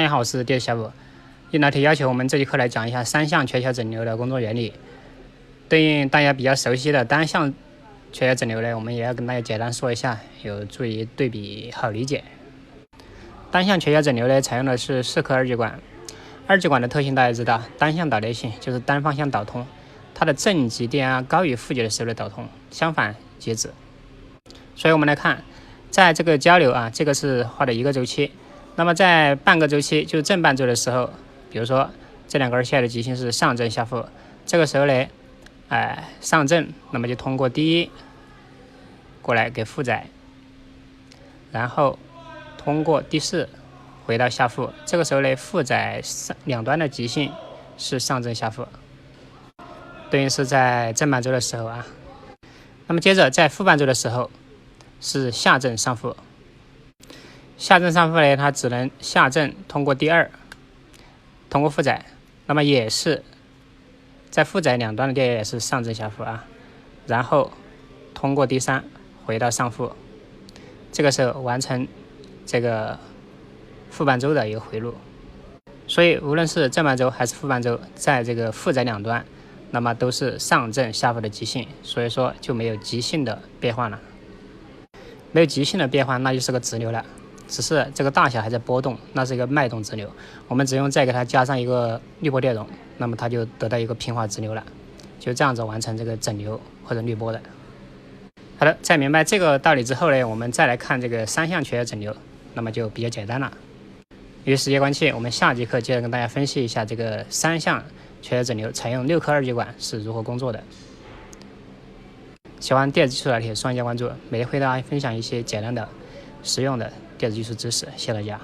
大家好，我是电子小五。应答题要求我们这节课来讲一下三项缺角整流的工作原理。对应大家比较熟悉的单向缺角整流呢，我们也要跟大家简单说一下，有助于对比好理解。单向缺角整流呢，采用的是四颗二极管。二极管的特性大家知道，单向导电性就是单方向导通，它的正极电压高于负极的时候的导通，相反截止。所以我们来看，在这个交流这个是画的一个周期。那么在半个周期，就是正半周的时候，比如说这两根线的极性是上正下负，这个时候呢，上正，那么就通过第一过来给负载，然后通过第四回到下负，这个时候呢，负载两端的极性是上正下负，对应是在正半周的时候那么接着在负半周的时候是下正上负。下正上负呢，它只能下正通过第二，通过负载，那么也是在负载两端的电压也是上正下负然后通过第三回到上负，这个时候完成这个负半周的一个回路。所以无论是正半周还是负半周，在这个负载两端，那么都是上正下负的极性，所以说就没有极性的变换了。没有极性的变换，那就是个直流了。只是这个大小还在波动，那是一个脉动直流，我们只用再给它加上一个滤波电容，那么它就得到一个平滑直流了，就这样子完成这个整流或者滤波的。好的，在明白这个道理之后呢，我们再来看这个三项缺角整流，那么就比较简单了。由于时间关系，我们下节课接着跟大家分析一下这个三项缺角整流采用6颗二极管是如何工作的。喜欢电子技术的题，双击关注，每天会给大家分享一些简单的、实用的电子技术知识，谢谢大家。